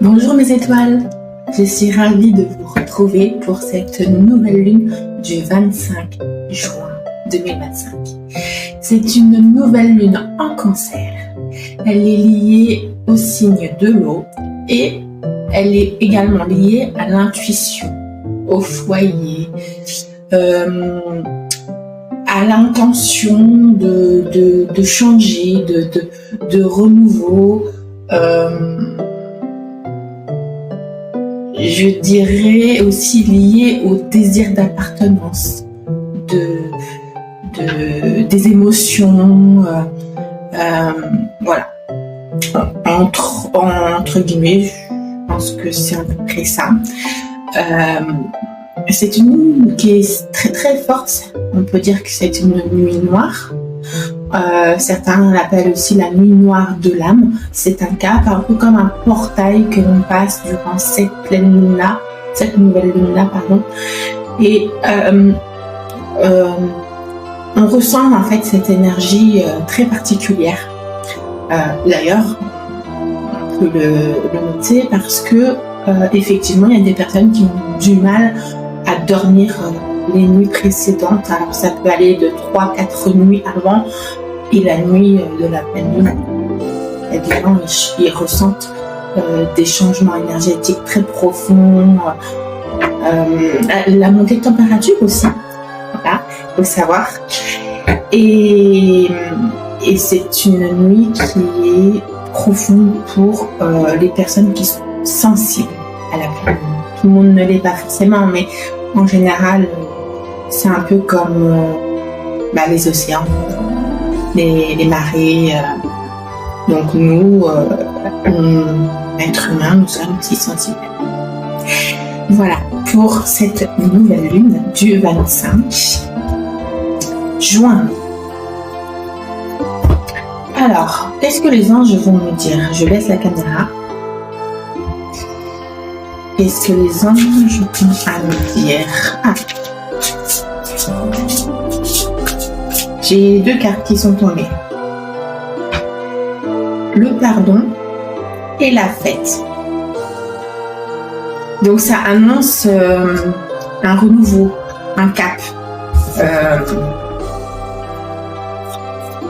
Bonjour mes étoiles, je suis ravie de vous retrouver pour cette nouvelle lune du 25 juin 2025. C'est une nouvelle lune en cancer. Elle est liée au signe de l'eau et elle est également liée à l'intuition, au foyer, à l'intention de changer, de renouveau. Je dirais aussi lié au désir d'appartenance, des émotions, voilà. Entre guillemets, je pense que c'est à peu près ça. C'est une lune qui est très très forte. On peut dire que c'est une nuit noire. Certains l'appellent aussi la nuit noire de l'âme. C'est un cap, un peu comme un portail que l'on passe durant cette pleine lune-là, cette nouvelle lune-là, pardon. Et on ressent en fait cette énergie très particulière. D'ailleurs, on peut le noter parce que effectivement, il y a des personnes qui ont du mal à dormir les nuits précédentes. Alors ça peut aller de 3-4 nuits avant et la nuit de la pleine lune. Les gens ils ressentent des changements énergétiques très profonds, la montée de température aussi, voilà, il faut savoir. Et c'est une nuit qui est profonde pour les personnes qui sont sensibles à la pleine lune. Tout le monde ne l'est pas forcément, mais en général, c'est un peu comme les océans, les marées. Donc nous, êtres humains, nous sommes aussi sensibles. Voilà, pour cette nouvelle lune du 25 juin. Alors, qu'est-ce que les anges vont nous dire? Je laisse la caméra. Qu'est-ce que les anges vont à nous dire? J'ai deux cartes qui sont tombées. Le pardon et la fête. Donc ça annonce un renouveau, un cap.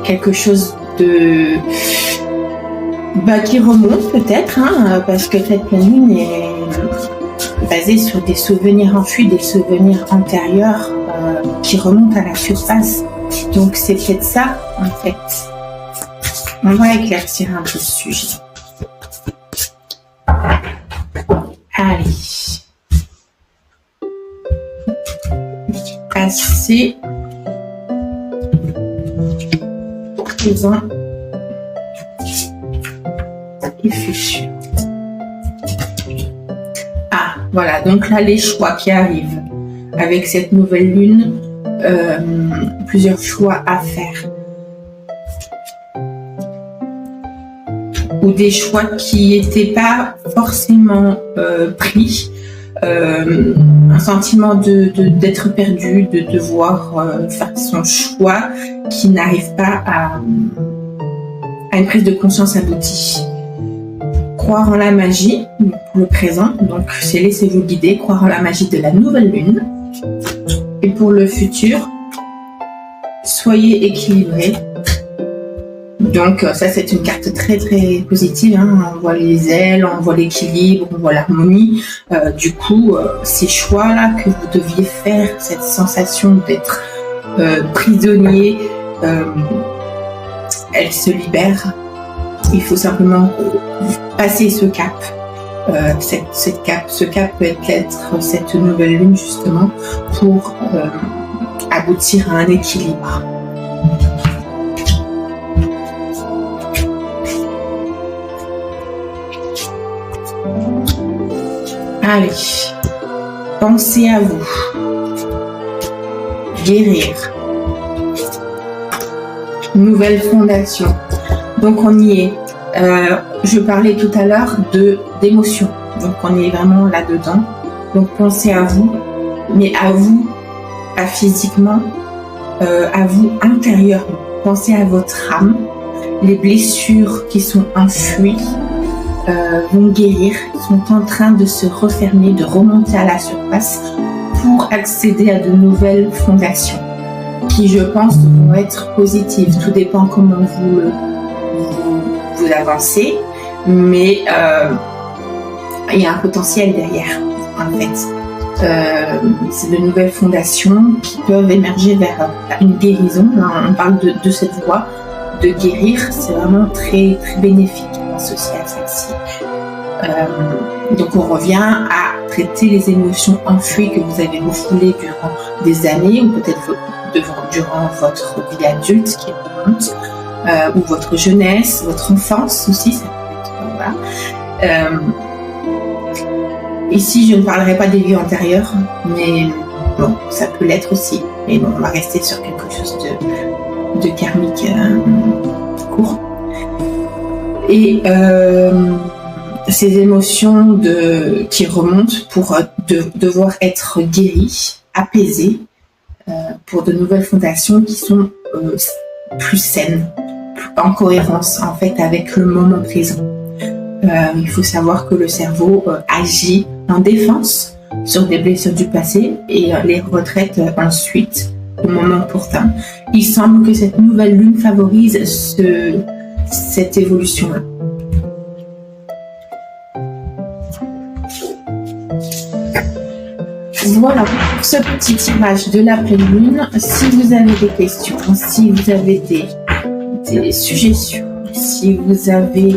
Quelque chose de qui remonte peut-être, parce que cette pleine lune est basée sur des souvenirs enfuis, des souvenirs antérieurs qui remontent à la surface. Donc c'est peut-être ça en fait. On va éclaircir un peu ce sujet. Allez. Passé au présent et futur. Voilà, donc là les choix qui arrivent avec cette nouvelle lune, plusieurs choix à faire. Ou des choix qui n'étaient pas forcément pris, un sentiment d'être perdu, de devoir faire son choix qui n'arrive pas à une prise de conscience aboutie. Croire en la magie, pour le présent, donc c'est laissez-vous guider, croire en la magie de la nouvelle lune. Et pour le futur, soyez équilibrés. Donc ça c'est une carte très très positive, on voit les ailes, on voit l'équilibre, on voit l'harmonie. Du coup, ces choix-là que vous deviez faire, cette sensation d'être prisonnier, elle se libère. Il faut simplement passer ce cap. Ce cap peut être cette nouvelle lune justement pour aboutir à un équilibre. Allez, pensez à vous. Guérir. Nouvelle fondation. Donc on y est. Je parlais tout à l'heure d'émotion. Donc on est vraiment là-dedans. Donc pensez à vous, mais à vous, pas physiquement, à vous intérieurement. Pensez à votre âme, les blessures qui sont enfouies, vont guérir, sont en train de se refermer, de remonter à la surface pour accéder à de nouvelles fondations qui, je pense, vont être positives. Tout dépend comment vous avancez, mais il y a un potentiel derrière, en fait. C'est de nouvelles fondations qui peuvent émerger vers une guérison. On parle de cette voie de guérir, c'est vraiment très, très bénéfique associé à celle-ci. Donc on revient à traiter les émotions enfouies que vous avez refoulées durant des années ou peut-être durant votre vie adulte qui remonte, ou votre jeunesse, votre enfance aussi, ça peut être, voilà. Ici, je ne parlerai pas des vies antérieures, mais bon, ça peut l'être aussi. Mais bon, on va rester sur quelque chose de karmique court. Et ces émotions qui remontent pour devoir être guéries, apaisées, pour de nouvelles fondations qui sont plus saines, en cohérence en fait avec le moment présent. Il faut savoir que le cerveau agit en défense sur des blessures du passé et les retraite ensuite au moment opportun. Il semble que cette nouvelle lune favorise cette évolution-là. Voilà pour ce petit tirage de la pleine lune. Si vous avez des questions, si vous avez des suggestions, si vous avez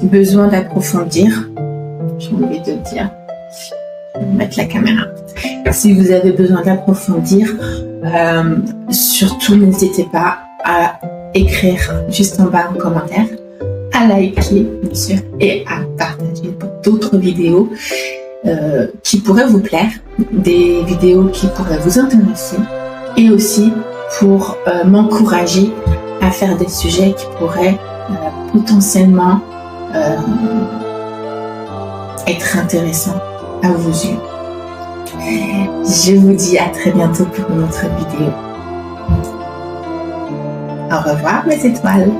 besoin d'approfondir, j'ai envie de dire, je vais mettre la caméra. Si vous avez besoin d'approfondir, surtout n'hésitez pas à écrire juste en bas en commentaire, à liker bien sûr et à partager pour d'autres vidéos qui pourraient vous plaire, des vidéos qui pourraient vous intéresser et aussi pour m'encourager à faire des sujets qui pourraient potentiellement être intéressants à vos yeux. Je vous dis à très bientôt pour une autre vidéo. Au revoir mes étoiles.